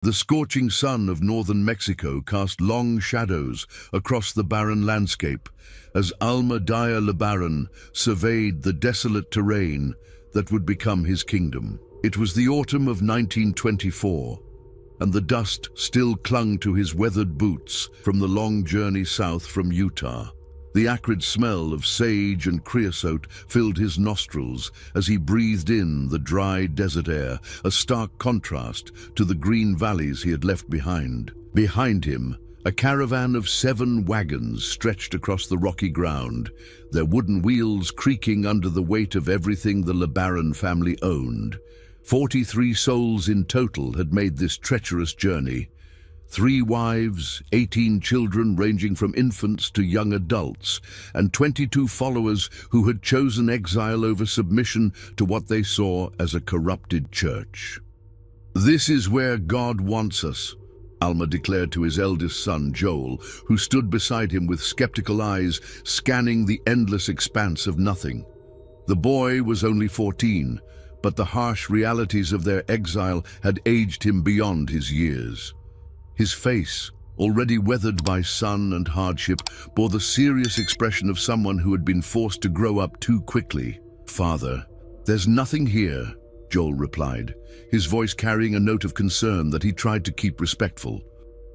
The scorching sun of northern Mexico cast long shadows across the barren landscape as Alma-Dia LeBaron surveyed the desolate terrain that would become his kingdom. It was the autumn of 1924, and the dust still clung to his weathered boots from the long journey south from Utah. The acrid smell of sage and creosote filled his nostrils as he breathed in the dry desert air, a stark contrast to the green valleys he had left behind. Behind him, a caravan of 7 wagons stretched across the rocky ground, their wooden wheels creaking under the weight of everything the LeBaron family owned. 43 souls in total had made this treacherous journey. 3 wives, 18 children ranging from infants to young adults, and 22 followers who had chosen exile over submission to what they saw as a corrupted church. "This is where God wants us," Alma declared to his eldest son, Joel, who stood beside him with skeptical eyes, scanning the endless expanse of nothing. The boy was only 14, but the harsh realities of their exile had aged him beyond his years. His face, already weathered by sun and hardship, bore the serious expression of someone who had been forced to grow up too quickly. "Father, there's nothing here," Joel replied, his voice carrying a note of concern that he tried to keep respectful.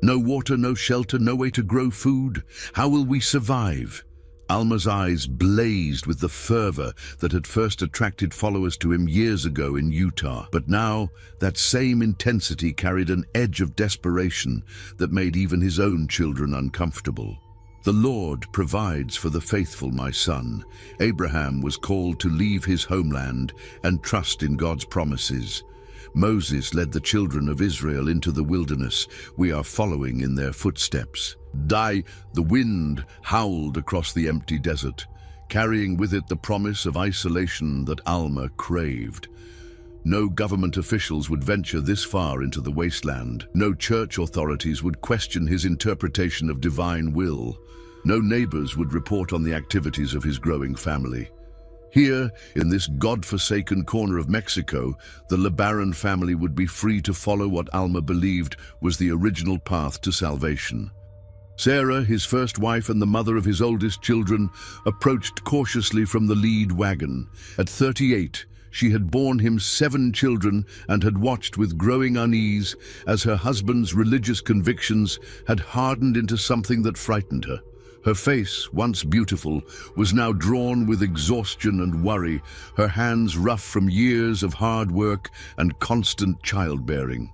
"No water, no shelter, no way to grow food. How will we survive?" Alma's eyes blazed with the fervor that had first attracted followers to him years ago in Utah. But now, that same intensity carried an edge of desperation that made even his own children uncomfortable. "The Lord provides for the faithful, my son." Abraham was called to leave his homeland and trust in God's promises. Moses led the children of Israel into the wilderness. We are following in their footsteps. The wind howled across the empty desert, carrying with it the promise of isolation that Alma craved. No government officials would venture this far into the wasteland. No church authorities would question his interpretation of divine will. No neighbors would report on the activities of his growing family. Here, in this God-forsaken corner of Mexico, the LeBaron family would be free to follow what Alma believed was the original path to salvation. Sarah, his first wife and the mother of his oldest children, approached cautiously from the lead wagon. At 38, she had borne him 7 children and had watched with growing unease as her husband's religious convictions had hardened into something that frightened her. Her face, once beautiful, was now drawn with exhaustion and worry, her hands rough from years of hard work and constant childbearing.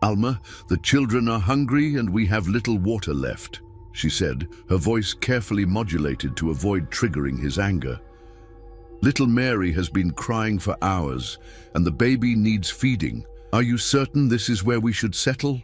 "Alma, the children are hungry and we have little water left," she said, her voice carefully modulated to avoid triggering his anger. "Little Mary has been crying for hours, and the baby needs feeding. Are you certain this is where we should settle?"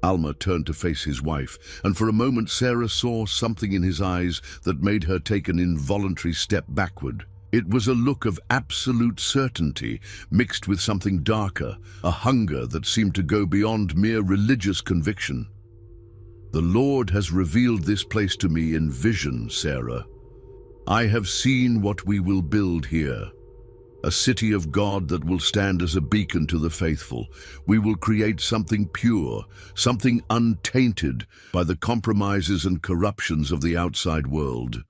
Alma turned to face his wife, and for a moment Sarah saw something in his eyes that made her take an involuntary step backward. It was a look of absolute certainty, mixed with something darker, a hunger that seemed to go beyond mere religious conviction. "The Lord has revealed this place to me in vision, Sarah. I have seen what we will build here. A city of God that will stand as a beacon to the faithful. We will create something pure, something untainted by the compromises and corruptions of the outside world."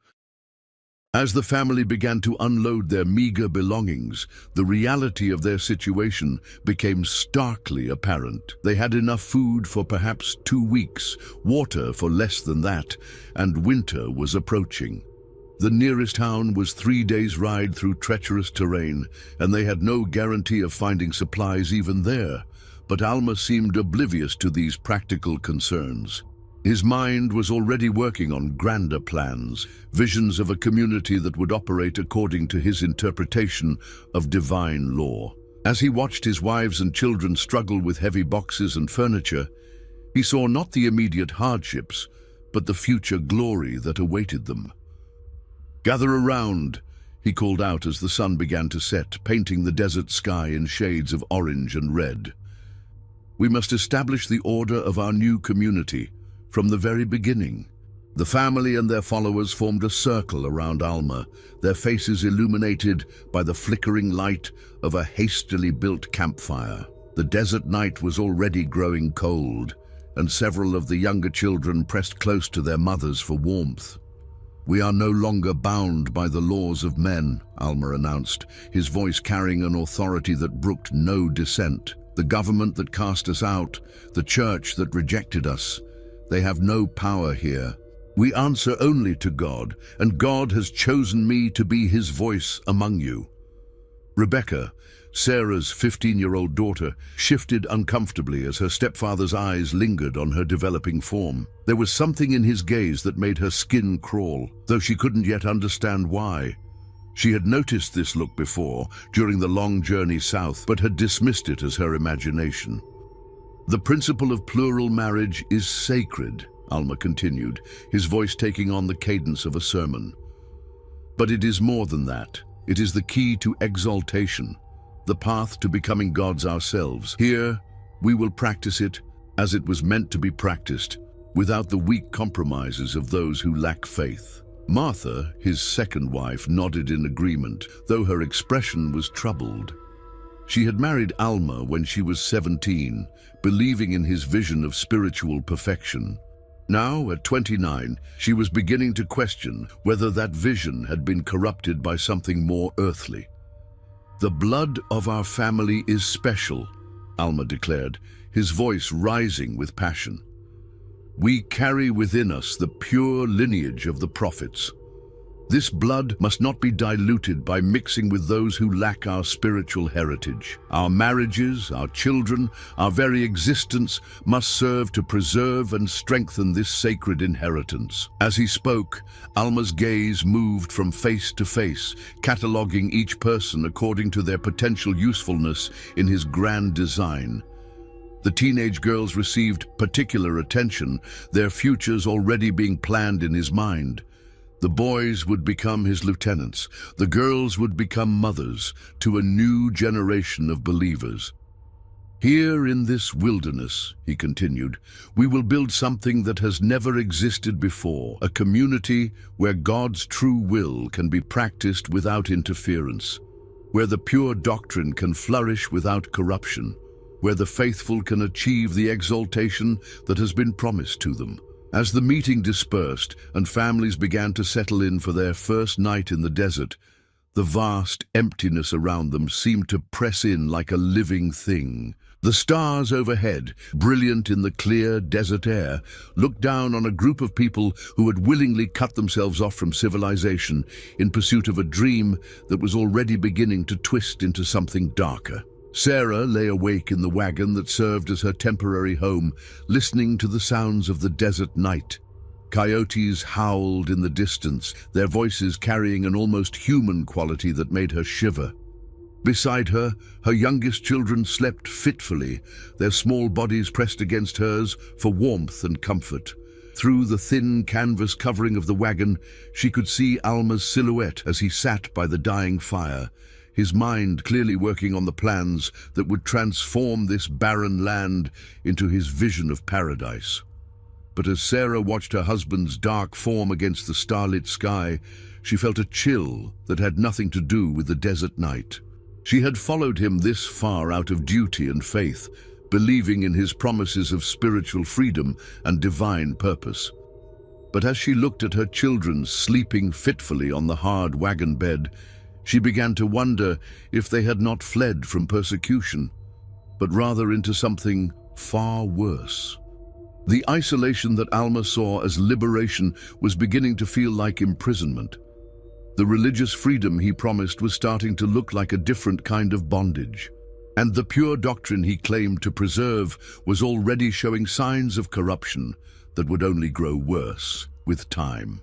As the family began to unload their meager belongings, the reality of their situation became starkly apparent. They had enough food for perhaps 2 weeks, water for less than that, and winter was approaching. The nearest town was 3 days' ride through treacherous terrain, and they had no guarantee of finding supplies even there. But Alma seemed oblivious to these practical concerns. His mind was already working on grander plans, visions of a community that would operate according to his interpretation of divine law. As he watched his wives and children struggle with heavy boxes and furniture, he saw not the immediate hardships, but the future glory that awaited them. "Gather around," he called out as the sun began to set, painting the desert sky in shades of orange and red. "We must establish the order of our new community from the very beginning." The family and their followers formed a circle around Alma, their faces illuminated by the flickering light of a hastily built campfire. The desert night was already growing cold, and several of the younger children pressed close to their mothers for warmth. "We are no longer bound by the laws of men," Alma announced, his voice carrying an authority that brooked no dissent. "The government that cast us out, the church that rejected us, they have no power here. We answer only to God, and God has chosen me to be his voice among you." Rebecca, Sarah's 15-year-old daughter, shifted uncomfortably as her stepfather's eyes lingered on her developing form. There was something in his gaze that made her skin crawl, though she couldn't yet understand why. She had noticed this look before, during the long journey south, but had dismissed it as her imagination. "The principle of plural marriage is sacred," Alma continued, his voice taking on the cadence of a sermon. "But it is more than that. It is the key to exaltation, the path to becoming gods ourselves. Here, we will practice it as it was meant to be practiced, without the weak compromises of those who lack faith." Martha, his second wife, nodded in agreement, though her expression was troubled. She had married Alma when she was 17, believing in his vision of spiritual perfection. Now, at 29, she was beginning to question whether that vision had been corrupted by something more earthly. "The blood of our family is special," Alma declared, his voice rising with passion. "We carry within us the pure lineage of the prophets. This blood must not be diluted by mixing with those who lack our spiritual heritage. Our marriages, our children, our very existence must serve to preserve and strengthen this sacred inheritance." As he spoke, Alma's gaze moved from face to face, cataloging each person according to their potential usefulness in his grand design. The teenage girls received particular attention, their futures already being planned in his mind. The boys would become his lieutenants, the girls would become mothers to a new generation of believers. "Here in this wilderness," he continued, "we will build something that has never existed before, a community where God's true will can be practiced without interference, where the pure doctrine can flourish without corruption, where the faithful can achieve the exaltation that has been promised to them." As the meeting dispersed and families began to settle in for their first night in the desert, the vast emptiness around them seemed to press in like a living thing. The stars overhead, brilliant in the clear desert air, looked down on a group of people who had willingly cut themselves off from civilization in pursuit of a dream that was already beginning to twist into something darker. Sarah lay awake in the wagon that served as her temporary home, listening to the sounds of the desert night. Coyotes howled in the distance, their voices carrying an almost human quality that made her shiver. Beside her, her youngest children slept fitfully, their small bodies pressed against hers for warmth and comfort. Through the thin canvas covering of the wagon, she could see Alma's silhouette as he sat by the dying fire, his mind clearly working on the plans that would transform this barren land into his vision of paradise. But as Sarah watched her husband's dark form against the starlit sky, she felt a chill that had nothing to do with the desert night. She had followed him this far out of duty and faith, believing in his promises of spiritual freedom and divine purpose. But as she looked at her children sleeping fitfully on the hard wagon bed, she began to wonder if they had not fled from persecution, but rather into something far worse. The isolation that Alma saw as liberation was beginning to feel like imprisonment. The religious freedom he promised was starting to look like a different kind of bondage. And the pure doctrine he claimed to preserve was already showing signs of corruption that would only grow worse with time.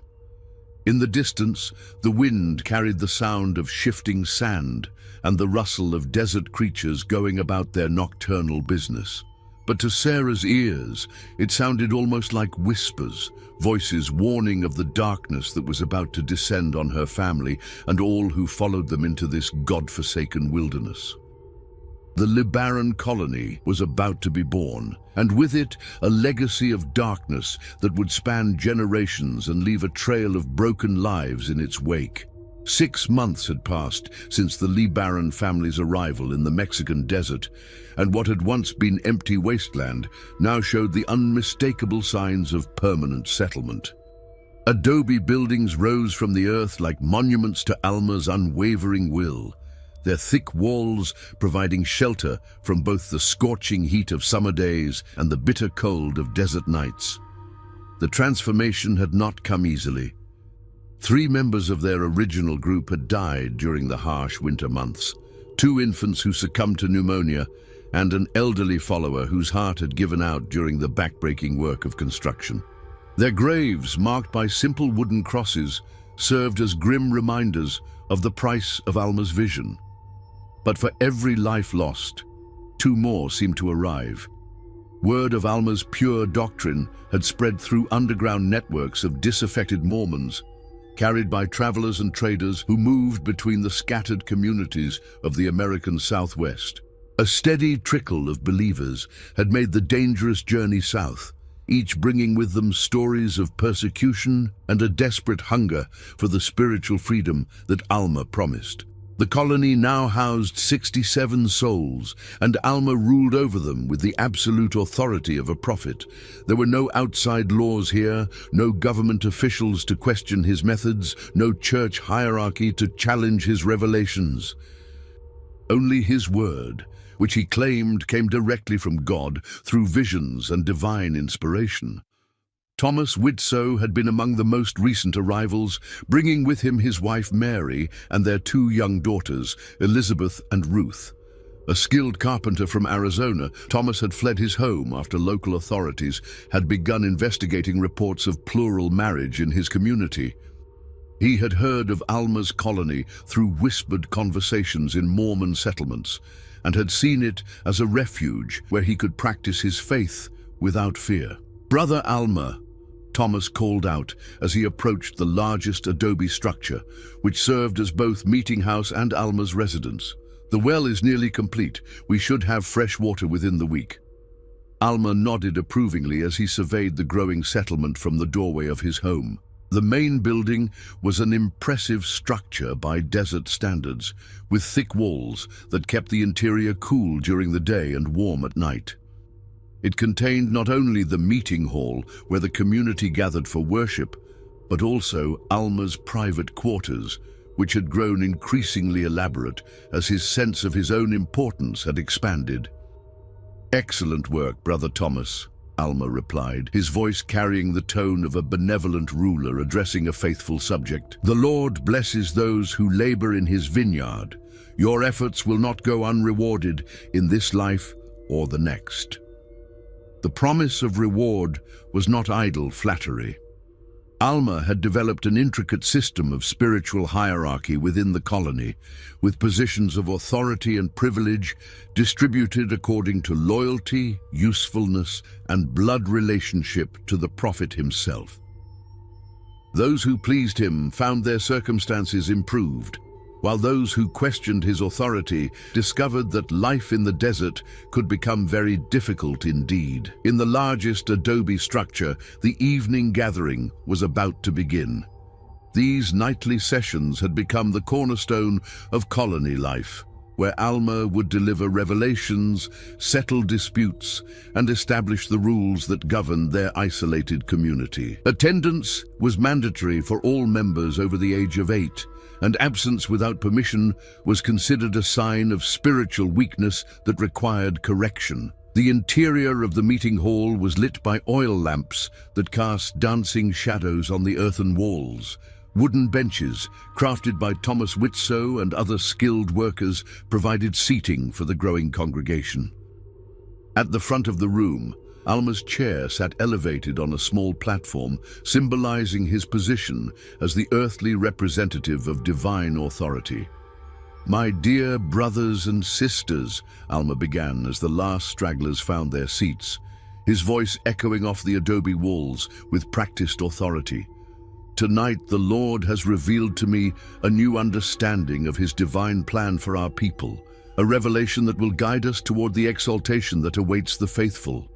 In the distance, the wind carried the sound of shifting sand and the rustle of desert creatures going about their nocturnal business. But to Sarah's ears, it sounded almost like whispers, voices warning of the darkness that was about to descend on her family and all who followed them into this God-forsaken wilderness. The LeBaron colony was about to be born, and with it a legacy of darkness that would span generations and leave a trail of broken lives in its wake. 6 months had passed since the LeBaron family's arrival in the Mexican desert, and what had once been empty wasteland now showed the unmistakable signs of permanent settlement. Adobe buildings rose from the earth like monuments to Alma's unwavering will, their thick walls providing shelter from both the scorching heat of summer days and the bitter cold of desert nights. The transformation had not come easily. 3 members of their original group had died during the harsh winter months, 2 infants who succumbed to pneumonia, and an elderly follower whose heart had given out during the backbreaking work of construction. Their graves, marked by simple wooden crosses, served as grim reminders of the price of Alma's vision. But for every life lost, 2 more seemed to arrive. Word of Alma's pure doctrine had spread through underground networks of disaffected Mormons, carried by travelers and traders who moved between the scattered communities of the American Southwest. A steady trickle of believers had made the dangerous journey south, each bringing with them stories of persecution and a desperate hunger for the spiritual freedom that Alma promised. The colony now housed 67 souls, and Alma ruled over them with the absolute authority of a prophet. There were no outside laws here, no government officials to question his methods, no church hierarchy to challenge his revelations. Only his word, which he claimed came directly from God through visions and divine inspiration. Thomas Widsoe had been among the most recent arrivals, bringing with him his wife Mary and their 2 young daughters, Elizabeth and Ruth. A skilled carpenter from Arizona, Thomas had fled his home after local authorities had begun investigating reports of plural marriage in his community. He had heard of Alma's colony through whispered conversations in Mormon settlements, and had seen it as a refuge where he could practice his faith without fear. "Brother Alma," Thomas called out as he approached the largest adobe structure, which served as both meeting house and Alma's residence. "The well is nearly complete. We should have fresh water within the week." Alma nodded approvingly as he surveyed the growing settlement from the doorway of his home. The main building was an impressive structure by desert standards, with thick walls that kept the interior cool during the day and warm at night. It contained not only the meeting hall where the community gathered for worship, but also Alma's private quarters, which had grown increasingly elaborate as his sense of his own importance had expanded. "Excellent work, Brother Thomas," Alma replied, his voice carrying the tone of a benevolent ruler addressing a faithful subject. "The Lord blesses those who labor in his vineyard. Your efforts will not go unrewarded in this life or the next." The promise of reward was not idle flattery. Alma had developed an intricate system of spiritual hierarchy within the colony, with positions of authority and privilege distributed according to loyalty, usefulness, and blood relationship to the prophet himself. Those who pleased him found their circumstances improved, while those who questioned his authority discovered that life in the desert could become very difficult indeed. In the largest adobe structure, the evening gathering was about to begin. These nightly sessions had become the cornerstone of colony life, where Alma would deliver revelations, settle disputes, and establish the rules that governed their isolated community. Attendance was mandatory for all members over the age of 8, and absence without permission was considered a sign of spiritual weakness that required correction. The interior of the meeting hall was lit by oil lamps that cast dancing shadows on the earthen walls. Wooden benches, crafted by Thomas Widsoe and other skilled workers, provided seating for the growing congregation. At the front of the room, Alma's chair sat elevated on a small platform, symbolizing his position as the earthly representative of divine authority. "My dear brothers and sisters," Alma began as the last stragglers found their seats, his voice echoing off the adobe walls with practiced authority. "Tonight the Lord has revealed to me a new understanding of his divine plan for our people, a revelation that will guide us toward the exaltation that awaits the faithful.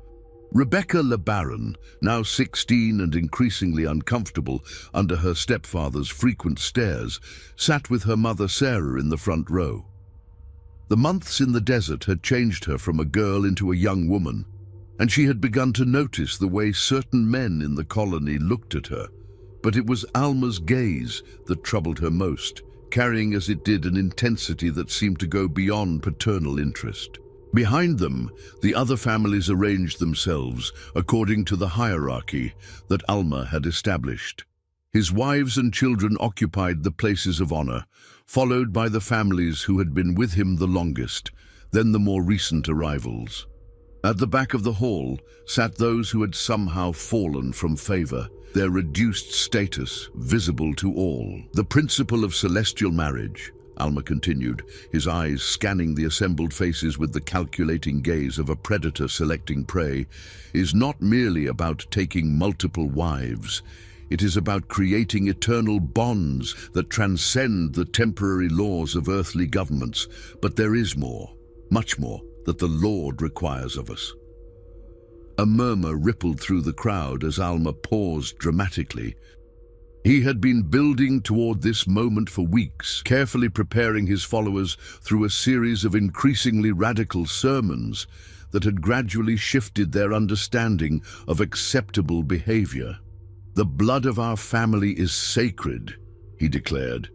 Rebecca LeBaron, now 16 and increasingly uncomfortable under her stepfather's frequent stares, sat with her mother Sarah in the front row. The months in the desert had changed her from a girl into a young woman, and she had begun to notice the way certain men in the colony looked at her. But it was Alma's gaze that troubled her most, carrying as it did an intensity that seemed to go beyond paternal interest. Behind them, the other families arranged themselves according to the hierarchy that Alma had established. His wives and children occupied the places of honor, followed by the families who had been with him the longest, then the more recent arrivals. At the back of the hall sat those who had somehow fallen from favor, their reduced status visible to all. The principle of celestial marriage, Alma continued, his eyes scanning the assembled faces with the calculating gaze of a predator selecting prey, is not merely about taking multiple wives. It is about creating eternal bonds that transcend the temporary laws of earthly governments. But there is more, much more, that the Lord requires of us. A murmur rippled through the crowd as Alma paused dramatically. He had been building toward this moment for weeks, carefully preparing his followers through a series of increasingly radical sermons that had gradually shifted their understanding of acceptable behavior. "The blood of our family is sacred," he declared,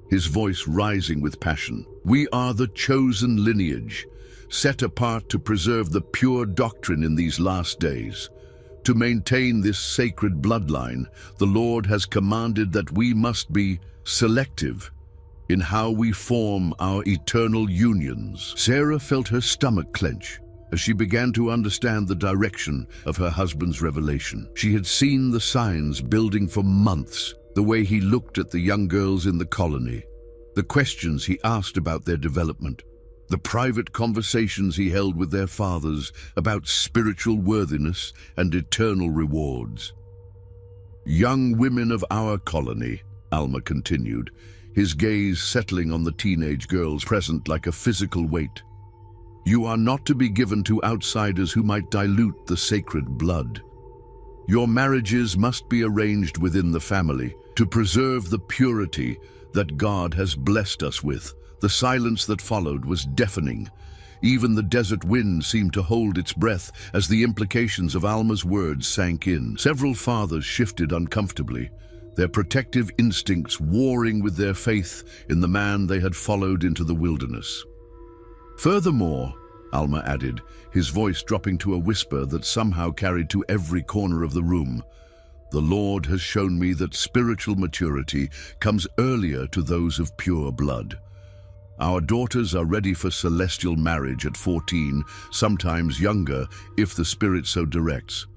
his voice rising with passion. "We are the chosen lineage, set apart to preserve the pure doctrine in these last days. To maintain this sacred bloodline, the Lord has commanded that we must be selective in how we form our eternal unions." Sarah felt her stomach clench as she began to understand the direction of her husband's revelation. She had seen the signs building for months, the way he looked at the young girls in the colony, the questions he asked about their development, the private conversations he held with their fathers about spiritual worthiness and eternal rewards. "Young women of our colony," Alma continued, his gaze settling on the teenage girls present like a physical weight. "You are not to be given to outsiders who might dilute the sacred blood. Your marriages must be arranged within the family to preserve the purity that God has blessed us with." The silence that followed was deafening. Even the desert wind seemed to hold its breath as the implications of Alma's words sank in. Several fathers shifted uncomfortably, their protective instincts warring with their faith in the man they had followed into the wilderness. "Furthermore," Alma added, his voice dropping to a whisper that somehow carried to every corner of the room, "the Lord has shown me that spiritual maturity comes earlier to those of pure blood. Our daughters are ready for celestial marriage at 14, sometimes younger, if the Spirit so directs."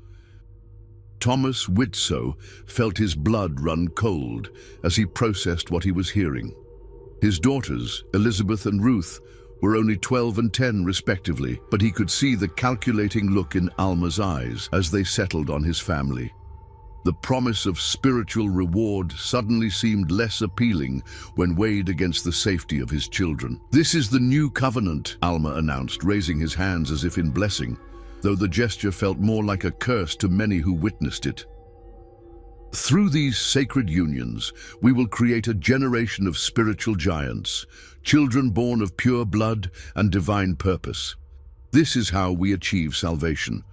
Thomas Whitsoe felt his blood run cold as he processed what he was hearing. His daughters, Elizabeth and Ruth, were only 12 and 10 respectively, but he could see the calculating look in Alma's eyes as they settled on his family. The promise of spiritual reward suddenly seemed less appealing when weighed against the safety of his children. "This is the new covenant," Alma announced, raising his hands as if in blessing, though the gesture felt more like a curse to many who witnessed it. "Through these sacred unions, we will create a generation of spiritual giants, children born of pure blood and divine purpose. This is how we achieve salvation.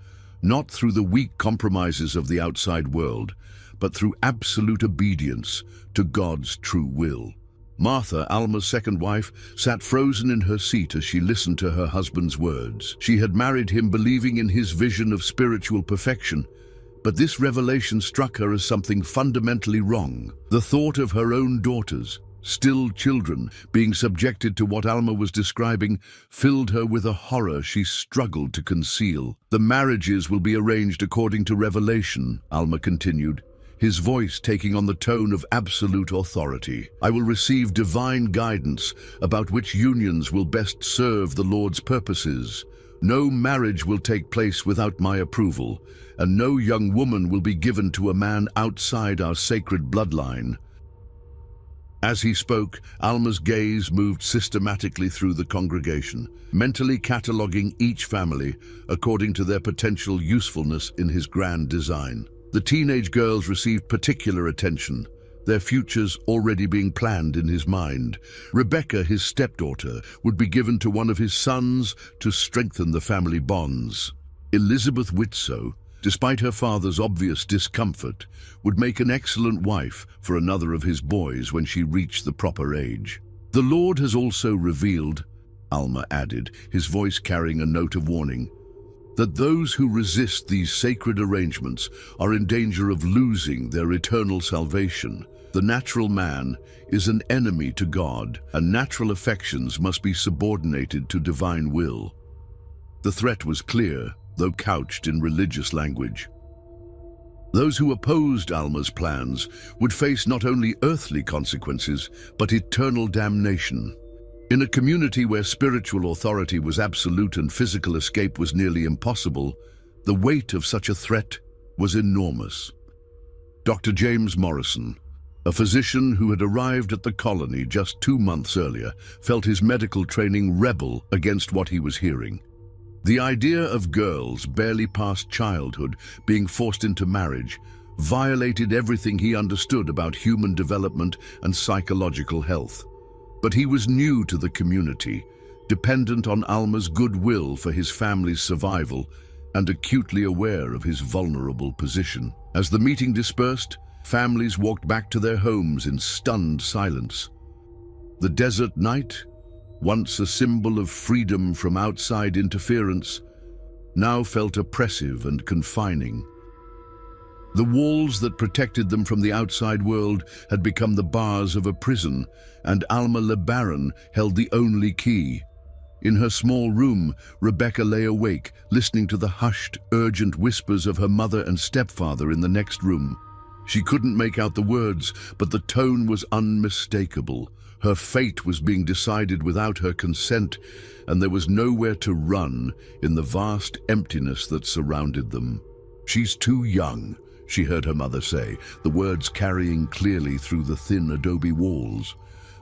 Not through the weak compromises of the outside world, but through absolute obedience to God's true will." Martha, Alma's second wife, sat frozen in her seat as she listened to her husband's words. She had married him believing in his vision of spiritual perfection, but this revelation struck her as something fundamentally wrong. The thought of her own daughters, still children, being subjected to what Alma was describing filled her with a horror she struggled to conceal. "The marriages will be arranged according to revelation," Alma continued, his voice taking on the tone of absolute authority. "I will receive divine guidance about which unions will best serve the Lord's purposes. No marriage will take place without my approval, and no young woman will be given to a man outside our sacred bloodline." As he spoke, Alma's gaze moved systematically through the congregation, mentally cataloguing each family according to their potential usefulness in his grand design. The teenage girls received particular attention, their futures already being planned in his mind. Rebecca, his stepdaughter, would be given to one of his sons to strengthen the family bonds. Elizabeth Whitsoe, despite her father's obvious discomfort, would make an excellent wife for another of his boys when she reached the proper age. "The Lord has also revealed," Alma added, his voice carrying a note of warning, "that those who resist these sacred arrangements are in danger of losing their eternal salvation. The natural man is an enemy to God, and natural affections must be subordinated to divine will." The threat was clear, though couched in religious language. Those who opposed Alma's plans would face not only earthly consequences, but eternal damnation. In a community where spiritual authority was absolute and physical escape was nearly impossible, the weight of such a threat was enormous. Dr. James Morrison, a physician who had arrived at the colony just 2 months earlier, felt his medical training rebel against what he was hearing. The idea of girls barely past childhood being forced into marriage violated everything he understood about human development and psychological health. But he was new to the community, dependent on Alma's goodwill for his family's survival, and acutely aware of his vulnerable position. As the meeting dispersed, families walked back to their homes in stunned silence. The desert night, once a symbol of freedom from outside interference, now felt oppressive and confining. The walls that protected them from the outside world had become the bars of a prison, and Alma LeBaron held the only key. In her small room, Rebecca lay awake, listening to the hushed, urgent whispers of her mother and stepfather in the next room. She couldn't make out the words, but the tone was unmistakable. Her fate was being decided without her consent, and there was nowhere to run in the vast emptiness that surrounded them. "She's too young," she heard her mother say, the words carrying clearly through the thin adobe walls.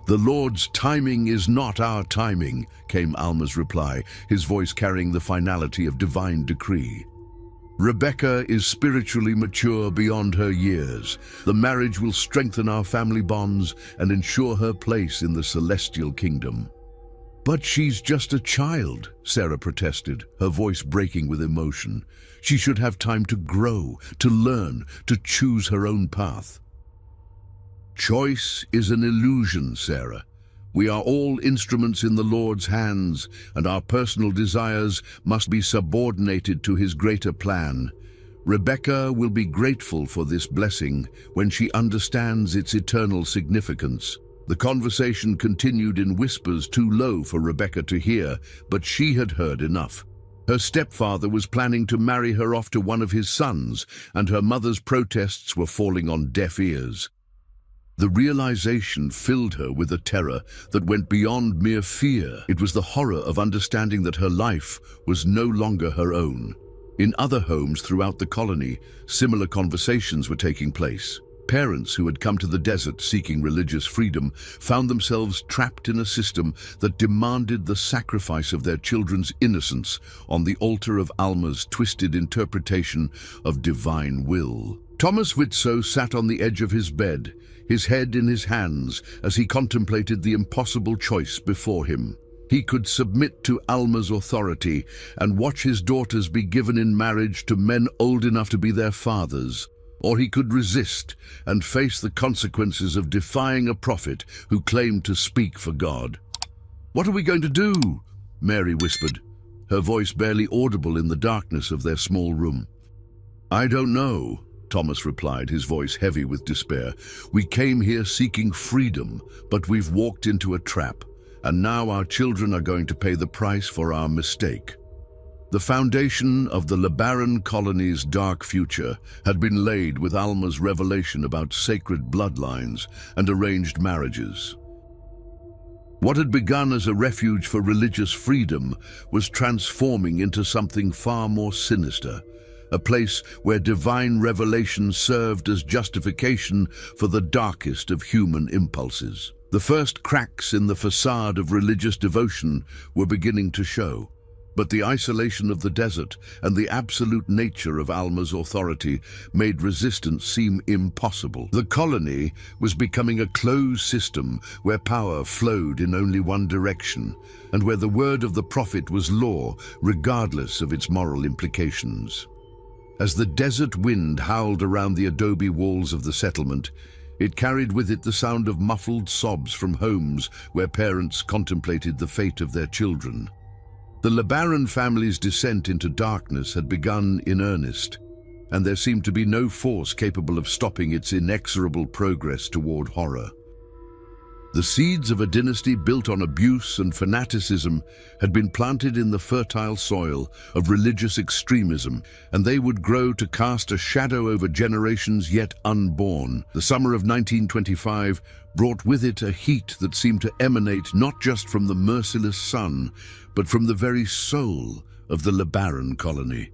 "The Lord's timing is not our timing," came Alma's reply, his voice carrying the finality of divine decree. "Rebecca is spiritually mature beyond her years. The marriage will strengthen our family bonds and ensure her place in the celestial kingdom." "But she's just a child," Sarah protested, her voice breaking with emotion. "She should have time to grow, to learn, to choose her own path." "Choice is an illusion, Sarah. We are all instruments in the Lord's hands, and our personal desires must be subordinated to his greater plan. Rebecca will be grateful for this blessing when she understands its eternal significance." The conversation continued in whispers too low for Rebecca to hear, but she had heard enough. Her stepfather was planning to marry her off to one of his sons, and her mother's protests were falling on deaf ears. The realization filled her with a terror that went beyond mere fear. It was the horror of understanding that her life was no longer her own. In other homes throughout the colony, similar conversations were taking place. Parents who had come to the desert seeking religious freedom found themselves trapped in a system that demanded the sacrifice of their children's innocence on the altar of Alma's twisted interpretation of divine will. Thomas Whitsoe sat on the edge of his bed, his head in his hands as he contemplated the impossible choice before him. He could submit to Alma's authority and watch his daughters be given in marriage to men old enough to be their fathers, or he could resist and face the consequences of defying a prophet who claimed to speak for God. "What are we going to do?" Mary whispered, her voice barely audible in the darkness of their small room. "I don't know," Thomas replied, his voice heavy with despair. "We came here seeking freedom, but we've walked into a trap, and now our children are going to pay the price for our mistake." The foundation of the LeBaron colony's dark future had been laid with Alma's revelation about sacred bloodlines and arranged marriages. What had begun as a refuge for religious freedom was transforming into something far more sinister, a place where divine revelation served as justification for the darkest of human impulses. The first cracks in the facade of religious devotion were beginning to show, but the isolation of the desert and the absolute nature of Alma's authority made resistance seem impossible. The colony was becoming a closed system where power flowed in only one direction, and where the word of the prophet was law, regardless of its moral implications. As the desert wind howled around the adobe walls of the settlement, it carried with it the sound of muffled sobs from homes where parents contemplated the fate of their children. The LeBaron family's descent into darkness had begun in earnest, and there seemed to be no force capable of stopping its inexorable progress toward horror. The seeds of a dynasty built on abuse and fanaticism had been planted in the fertile soil of religious extremism, and they would grow to cast a shadow over generations yet unborn. The summer of 1925 brought with it a heat that seemed to emanate not just from the merciless sun, but from the very soul of the LeBaron colony.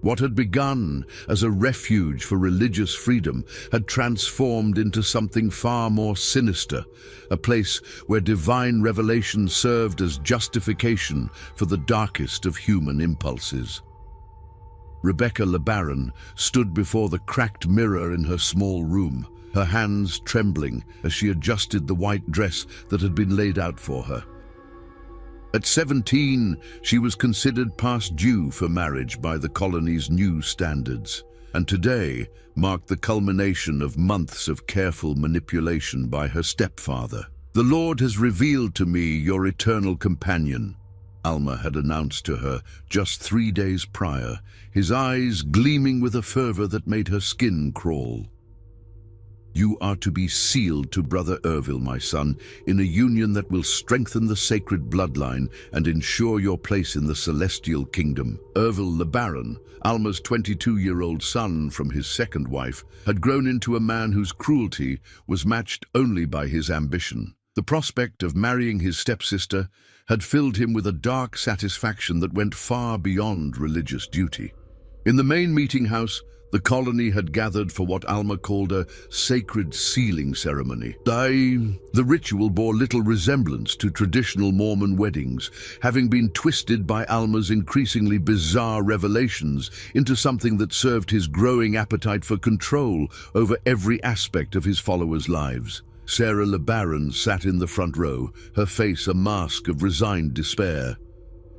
What had begun as a refuge for religious freedom had transformed into something far more sinister, a place where divine revelation served as justification for the darkest of human impulses. Rebecca LeBaron stood before the cracked mirror in her small room, her hands trembling as she adjusted the white dress that had been laid out for her. At 17, she was considered past due for marriage by the colony's new standards, and today marked the culmination of months of careful manipulation by her stepfather. "The Lord has revealed to me your eternal companion," Alma had announced to her just 3 days prior, his eyes gleaming with a fervor that made her skin crawl. "You are to be sealed to Brother Ervil, my son, in a union that will strengthen the sacred bloodline and ensure your place in the celestial kingdom." Ervil LeBaron, Alma's 22-year-old son from his second wife, had grown into a man whose cruelty was matched only by his ambition. The prospect of marrying his stepsister had filled him with a dark satisfaction that went far beyond religious duty. In the main meeting house, the colony had gathered for what Alma called a sacred sealing ceremony. The ritual bore little resemblance to traditional Mormon weddings, having been twisted by Alma's increasingly bizarre revelations into something that served his growing appetite for control over every aspect of his followers' lives. Sarah LeBaron sat in the front row, her face a mask of resigned despair.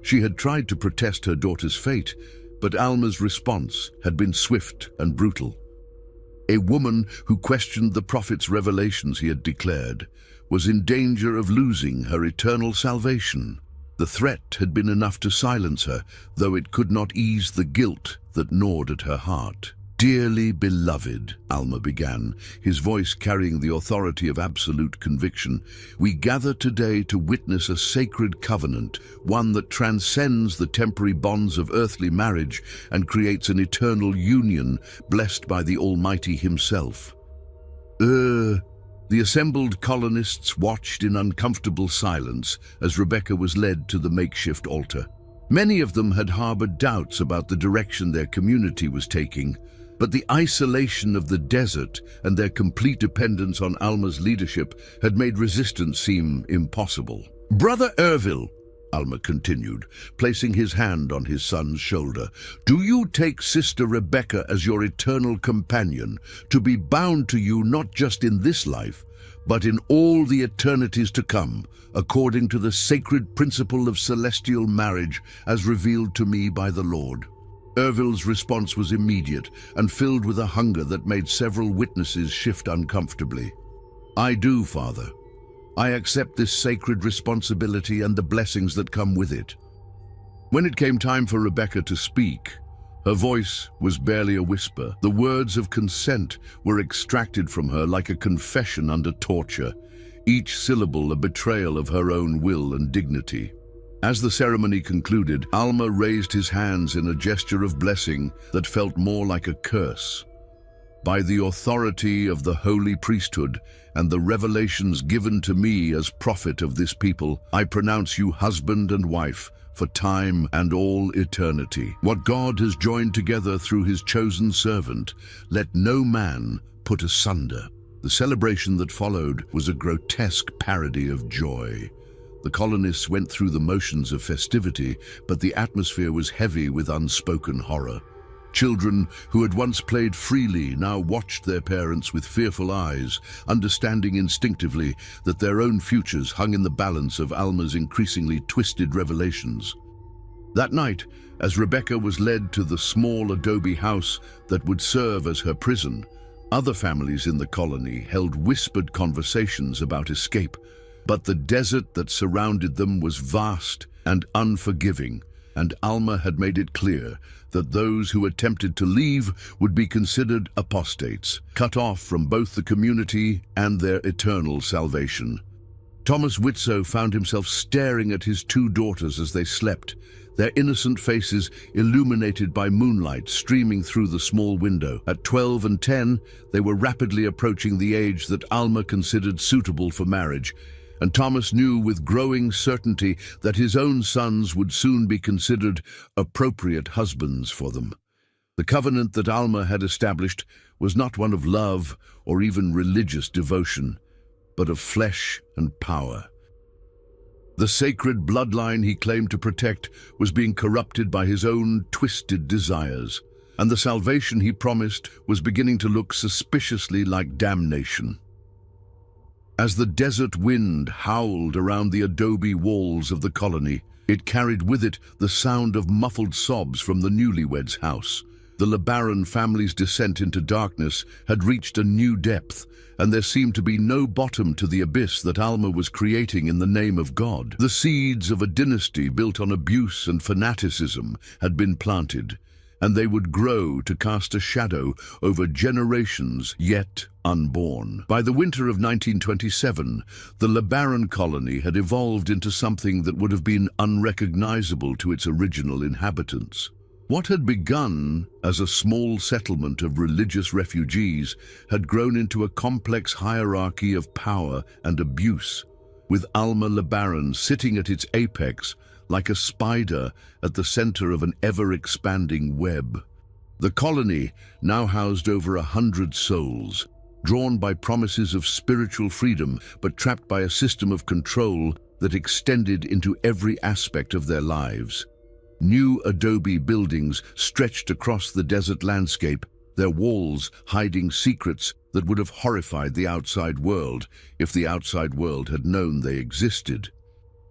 She had tried to protest her daughter's fate, but Alma's response had been swift and brutal. A woman who questioned the prophet's revelations, he had declared, was in danger of losing her eternal salvation. The threat had been enough to silence her, though it could not ease the guilt that gnawed at her heart. "Dearly beloved," Alma began, his voice carrying the authority of absolute conviction, "we gather today to witness a sacred covenant, one that transcends the temporary bonds of earthly marriage and creates an eternal union blessed by the Almighty himself." The assembled colonists watched in uncomfortable silence as Rebecca was led to the makeshift altar. Many of them had harbored doubts about the direction their community was taking, but the isolation of the desert and their complete dependence on Alma's leadership had made resistance seem impossible. "Brother Ervil," Alma continued, placing his hand on his son's shoulder, "do you take Sister Rebecca as your eternal companion, to be bound to you not just in this life, but in all the eternities to come, according to the sacred principle of celestial marriage as revealed to me by the Lord?" Ervil's response was immediate and filled with a hunger that made several witnesses shift uncomfortably. "I do, Father. I accept this sacred responsibility and the blessings that come with it." When it came time for Rebecca to speak, her voice was barely a whisper. The words of consent were extracted from her like a confession under torture, each syllable a betrayal of her own will and dignity. As the ceremony concluded, Alma raised his hands in a gesture of blessing that felt more like a curse. "By the authority of the holy priesthood and the revelations given to me as prophet of this people, I pronounce you husband and wife for time and all eternity. What God has joined together through his chosen servant, let no man put asunder. The celebration that followed was a grotesque parody of joy. The colonists went through the motions of festivity, but the atmosphere was heavy with unspoken horror. Children who had once played freely now watched their parents with fearful eyes, understanding instinctively that their own futures hung in the balance of Alma's increasingly twisted revelations. That night, as Rebecca was led to the small adobe house that would serve as her prison, other families in the colony held whispered conversations about escape, but the desert that surrounded them was vast and unforgiving, and Alma had made it clear that those who attempted to leave would be considered apostates, cut off from both the community and their eternal salvation. Thomas Widtsoe found himself staring at his two daughters as they slept, their innocent faces illuminated by moonlight streaming through the small window. At 12 and 10, they were rapidly approaching the age that Alma considered suitable for marriage, and Thomas knew with growing certainty that his own sons would soon be considered appropriate husbands for them. The covenant that Alma had established was not one of love or even religious devotion, but of flesh and power. The sacred bloodline he claimed to protect was being corrupted by his own twisted desires, and the salvation he promised was beginning to look suspiciously like damnation. As the desert wind howled around the adobe walls of the colony, it carried with it the sound of muffled sobs from the newlyweds' house. The LeBaron family's descent into darkness had reached a new depth, and there seemed to be no bottom to the abyss that Alma was creating in the name of God. The seeds of a dynasty built on abuse and fanaticism had been planted, and they would grow to cast a shadow over generations yet unborn. By the winter of 1927, the LeBaron colony had evolved into something that would have been unrecognizable to its original inhabitants. What had begun as a small settlement of religious refugees had grown into a complex hierarchy of power and abuse, with Alma LeBaron sitting at its apex like a spider at the center of an ever-expanding web. The colony now housed over 100 souls, drawn by promises of spiritual freedom but trapped by a system of control that extended into every aspect of their lives. New adobe buildings stretched across the desert landscape, their walls hiding secrets that would have horrified the outside world if the outside world had known they existed.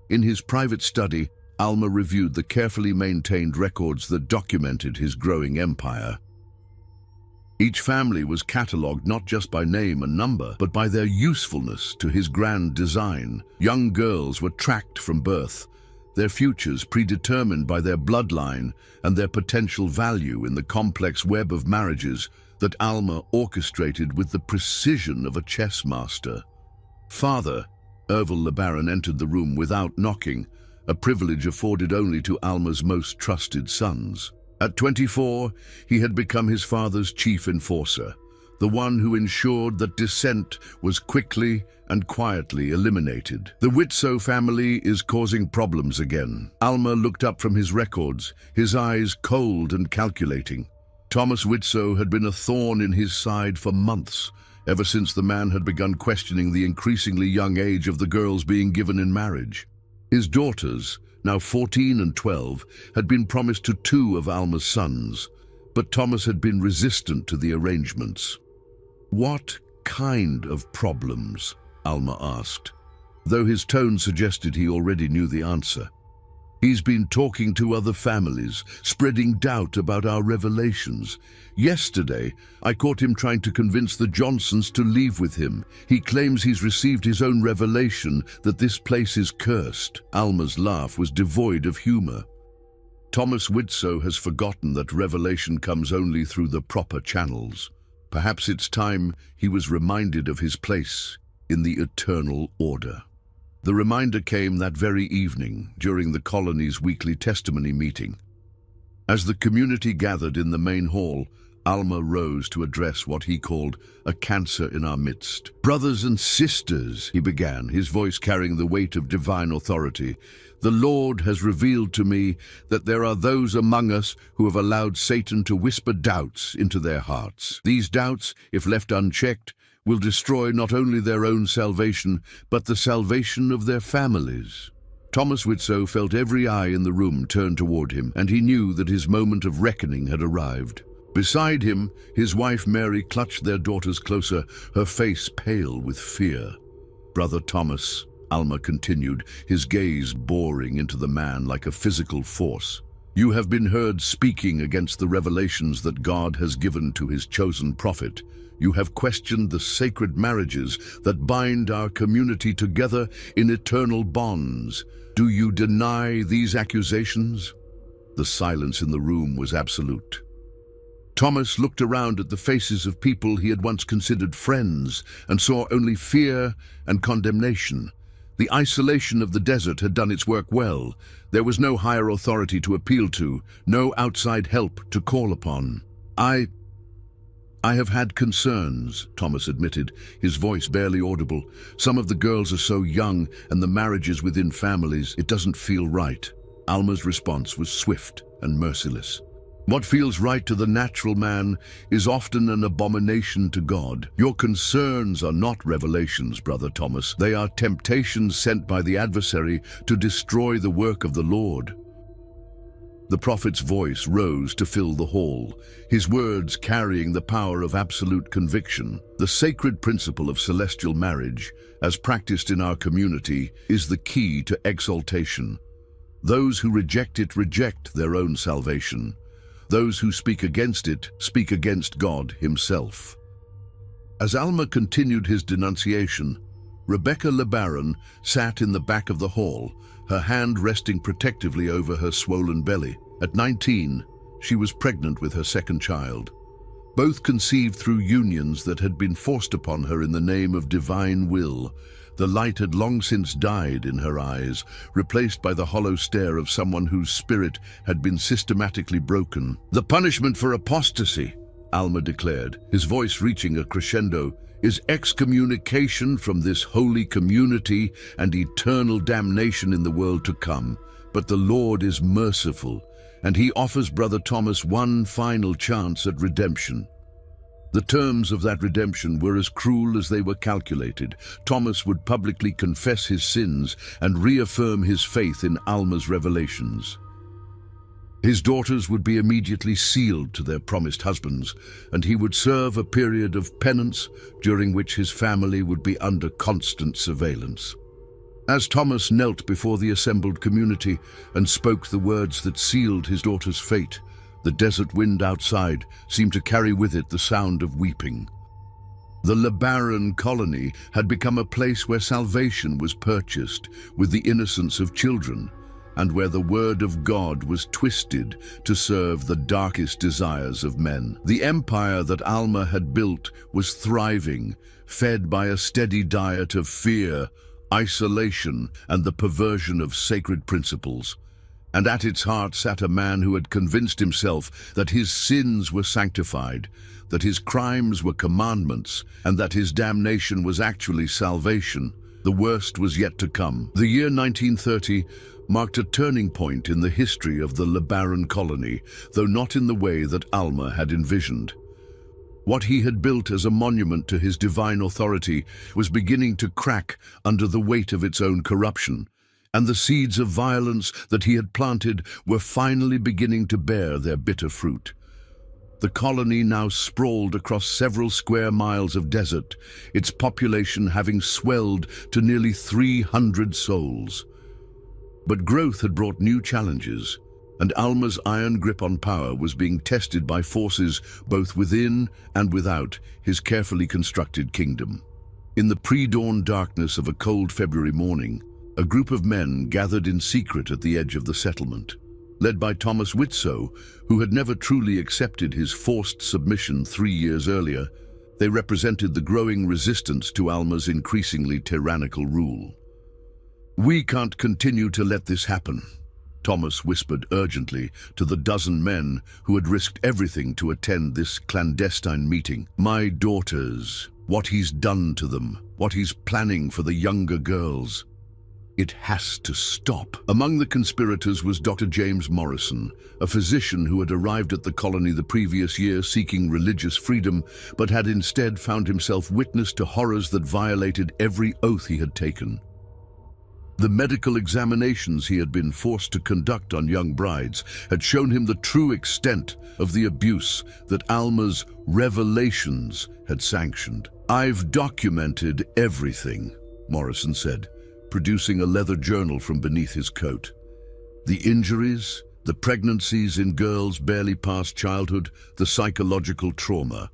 In his private study, Alma reviewed the carefully maintained records that documented his growing empire. Each family was catalogued not just by name and number, but by their usefulness to his grand design. Young girls were tracked from birth, their futures predetermined by their bloodline and their potential value in the complex web of marriages that Alma orchestrated with the precision of a chess master. Father, Ervil LeBaron, entered the room without knocking, a privilege afforded only to Alma's most trusted sons. At 24, he had become his father's chief enforcer, the one who ensured that dissent was quickly and quietly eliminated. The Widtsoe family is causing problems again. Alma looked up from his records, his eyes cold and calculating. Thomas Widtsoe had been a thorn in his side for months, ever since the man had begun questioning the increasingly young age of the girls being given in marriage. His daughters, now 14 and 12, had been promised to 2 of Alma's sons, but Thomas had been resistant to the arrangements. "What kind of problems?" Alma asked, though his tone suggested he already knew the answer. "He's been talking to other families, spreading doubt about our revelations. Yesterday, I caught him trying to convince the Johnsons to leave with him. He claims he's received his own revelation that this place is cursed." Alma's laugh was devoid of humor. Thomas Widtsoe has forgotten that revelation comes only through the proper channels. Perhaps it's time he was reminded of his place in the eternal order. The reminder came that very evening during the colony's weekly testimony meeting. As the community gathered in the main hall, Alma rose to address what he called a cancer in our midst. "Brothers and sisters," he began, his voice carrying the weight of divine authority, "the Lord has revealed to me that there are those among us who have allowed Satan to whisper doubts into their hearts. These doubts, if left unchecked, will destroy not only their own salvation, but the salvation of their families." Thomas Whitsoe felt every eye in the room turn toward him, and he knew that his moment of reckoning had arrived. Beside him, his wife Mary clutched their daughters closer, her face pale with fear. "Brother Thomas," Alma continued, his gaze boring into the man like a physical force, "you have been heard speaking against the revelations that God has given to his chosen prophet. You have questioned the sacred marriages that bind our community together in eternal bonds. Do you deny these accusations?" The silence in the room was absolute. Thomas looked around at the faces of people he had once considered friends and saw only fear and condemnation. The isolation of the desert had done its work well. There was no higher authority to appeal to, no outside help to call upon. I have had concerns," Thomas admitted, his voice barely audible. "Some of the girls are so young, and the marriages within families, it doesn't feel right." Alma's response was swift and merciless. "What feels right to the natural man is often an abomination to God. Your concerns are not revelations, Brother Thomas. They are temptations sent by the adversary to destroy the work of the Lord." The prophet's voice rose to fill the hall, his words carrying the power of absolute conviction. "The sacred principle of celestial marriage, as practiced in our community, is the key to exaltation. Those who reject it reject their own salvation. Those who speak against it speak against God himself." As Alma continued his denunciation, Rebecca LeBaron sat in the back of the hall, her hand resting protectively over her swollen belly. At 19, she was pregnant with her second child. Both conceived through unions that had been forced upon her in the name of divine will. The light had long since died in her eyes, replaced by the hollow stare of someone whose spirit had been systematically broken. "The punishment for apostasy," Alma declared, his voice reaching a crescendo, "is excommunication from this holy community and eternal damnation in the world to come. But the Lord is merciful, and he offers Brother Thomas one final chance at redemption." The terms of that redemption were as cruel as they were calculated. Thomas would publicly confess his sins and reaffirm his faith in Alma's revelations. His daughters would be immediately sealed to their promised husbands, and he would serve a period of penance during which his family would be under constant surveillance. As Thomas knelt before the assembled community and spoke the words that sealed his daughter's fate, the desert wind outside seemed to carry with it the sound of weeping. The LeBaron colony had become a place where salvation was purchased with the innocence of children, and where the word of God was twisted to serve the darkest desires of men. The empire that Alma had built was thriving, fed by a steady diet of fear, isolation, and the perversion of sacred principles. And at its heart sat a man who had convinced himself that his sins were sanctified, that his crimes were commandments, and that his damnation was actually salvation. The worst was yet to come. The year 1930 marked a turning point in the history of the LeBaron colony, though not in the way that Alma had envisioned. What he had built as a monument to his divine authority was beginning to crack under the weight of its own corruption, and the seeds of violence that he had planted were finally beginning to bear their bitter fruit. The colony now sprawled across several square miles of desert, its population having swelled to nearly 300 souls. But growth had brought new challenges, and Alma's iron grip on power was being tested by forces both within and without his carefully constructed kingdom. In the pre-dawn darkness of a cold February morning, a group of men gathered in secret at the edge of the settlement. Led by Thomas Whitsoe, who had never truly accepted his forced submission 3 years earlier, they represented the growing resistance to Alma's increasingly tyrannical rule. "We can't continue to let this happen," Thomas whispered urgently to the dozen men who had risked everything to attend this clandestine meeting. "My daughters, what he's done to them, what he's planning for the younger girls. It has to stop." Among the conspirators was Dr. James Morrison, a physician who had arrived at the colony the previous year seeking religious freedom, but had instead found himself witness to horrors that violated every oath he had taken. The medical examinations he had been forced to conduct on young brides had shown him the true extent of the abuse that Alma's revelations had sanctioned. "I've documented everything," Morrison said, producing a leather journal from beneath his coat. "The injuries, the pregnancies in girls barely past childhood, the psychological trauma.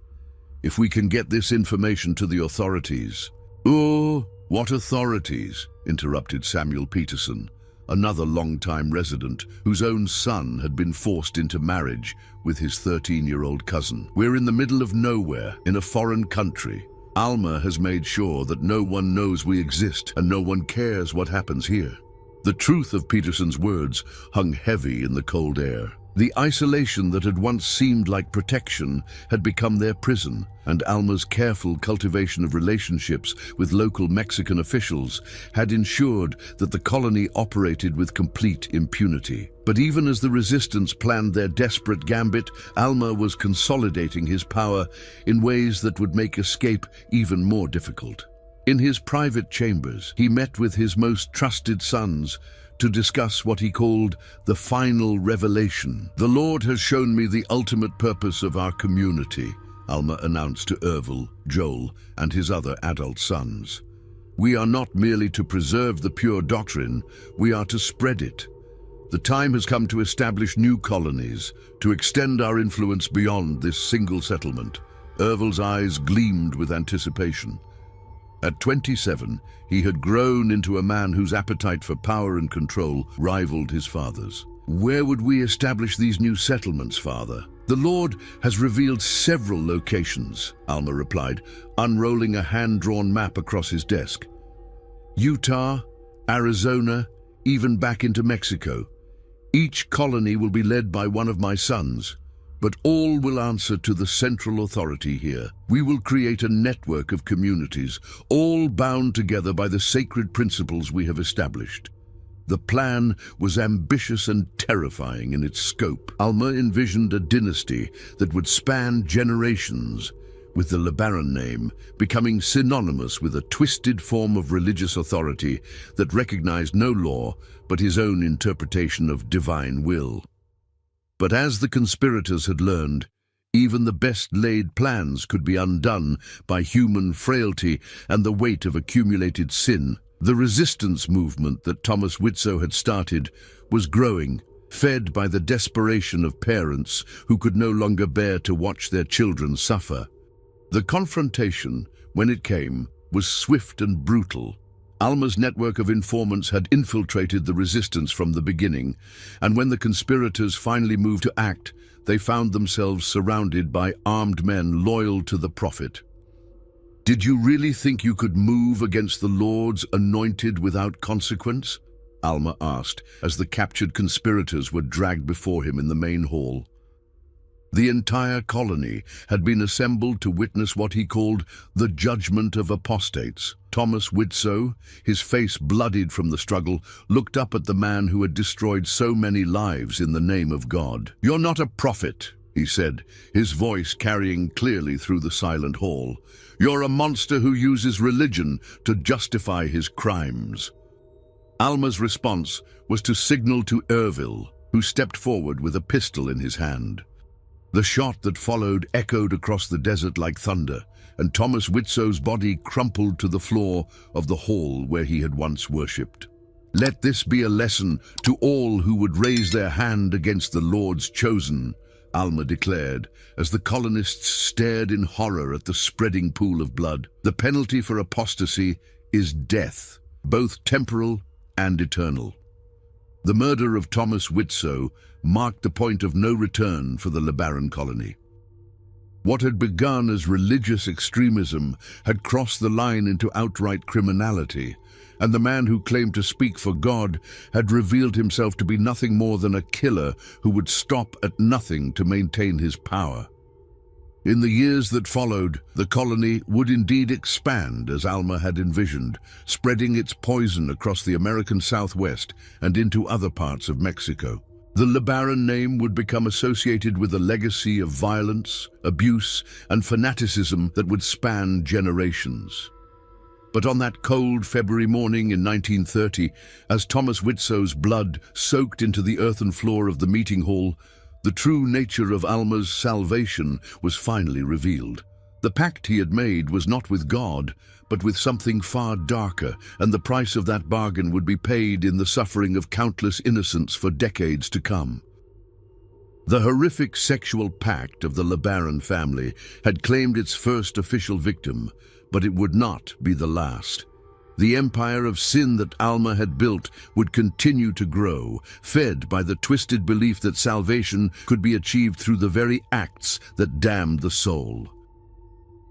If we can get this information to the authorities..." "Oh, what authorities?" interrupted Samuel Peterson, another long-time resident whose own son had been forced into marriage with his 13-year-old cousin. "We're in the middle of nowhere, in a foreign country. Alma has made sure that no one knows we exist and no one cares what happens here." The truth of Peterson's words hung heavy in the cold air. The isolation that had once seemed like protection had become their prison, and Alma's careful cultivation of relationships with local Mexican officials had ensured that the colony operated with complete impunity. But even as the resistance planned their desperate gambit, Alma was consolidating his power in ways that would make escape even more difficult. In his private chambers, he met with his most trusted sons to discuss what he called the final revelation. "The Lord has shown me the ultimate purpose of our community," Alma announced to Ervil, Joel, and his other adult sons. "We are not merely to preserve the pure doctrine, we are to spread it. The time has come to establish new colonies, to extend our influence beyond this single settlement." Ervil's eyes gleamed with anticipation. At 27, he had grown into a man whose appetite for power and control rivaled his father's. "Where would we establish these new settlements, Father?" "The Lord has revealed several locations," Alma replied, unrolling a hand-drawn map across his desk. "Utah, Arizona, even back into Mexico. Each colony will be led by one of my sons, but all will answer to the central authority here. We will create a network of communities, all bound together by the sacred principles we have established." The plan was ambitious and terrifying in its scope. Alma envisioned a dynasty that would span generations, with the LeBaron name becoming synonymous with a twisted form of religious authority that recognized no law but his own interpretation of divine will. But as the conspirators had learned, even the best-laid plans could be undone by human frailty and the weight of accumulated sin. The resistance movement that Thomas Widtsoe had started was growing, fed by the desperation of parents who could no longer bear to watch their children suffer. The confrontation, when it came, was swift and brutal. Alma's network of informants had infiltrated the resistance from the beginning, and when the conspirators finally moved to act, they found themselves surrounded by armed men loyal to the prophet. "Did you really think you could move against the Lord's anointed without consequence?" Alma asked, as the captured conspirators were dragged before him in the main hall. The entire colony had been assembled to witness what he called the judgment of apostates. Thomas Widtsoe, his face bloodied from the struggle, looked up at the man who had destroyed so many lives in the name of God. "You're not a prophet," he said, his voice carrying clearly through the silent hall. "You're a monster who uses religion to justify his crimes." Alma's response was to signal to Ervil, who stepped forward with a pistol in his hand. The shot that followed echoed across the desert like thunder, and Thomas Widtsoe's body crumpled to the floor of the hall where he had once worshipped. "Let this be a lesson to all who would raise their hand against the Lord's chosen," Alma declared, as the colonists stared in horror at the spreading pool of blood. "The penalty for apostasy is death, both temporal and eternal." The murder of Thomas Widtsoe marked the point of no return for the LeBaron colony. What had begun as religious extremism had crossed the line into outright criminality, and the man who claimed to speak for God had revealed himself to be nothing more than a killer who would stop at nothing to maintain his power. In the years that followed, the colony would indeed expand as Alma had envisioned, spreading its poison across the American Southwest and into other parts of Mexico. The LeBaron name would become associated with a legacy of violence, abuse, and fanaticism that would span generations. But on that cold February morning in 1930, as Thomas Witzow's blood soaked into the earthen floor of the meeting hall, the true nature of Alma's salvation was finally revealed. The pact he had made was not with God, but with something far darker, and the price of that bargain would be paid in the suffering of countless innocents for decades to come. The horrific sexual pact of the LeBaron family had claimed its first official victim, but it would not be the last. The empire of sin that Alma had built would continue to grow, fed by the twisted belief that salvation could be achieved through the very acts that damned the soul.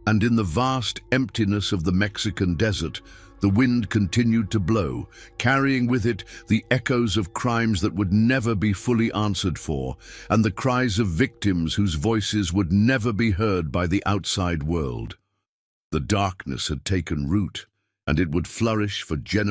And in the vast emptiness of the Mexican desert, the wind continued to blow, carrying with it the echoes of crimes that would never be fully answered for, and the cries of victims whose voices would never be heard by the outside world. The darkness had taken root, and it would flourish for generations.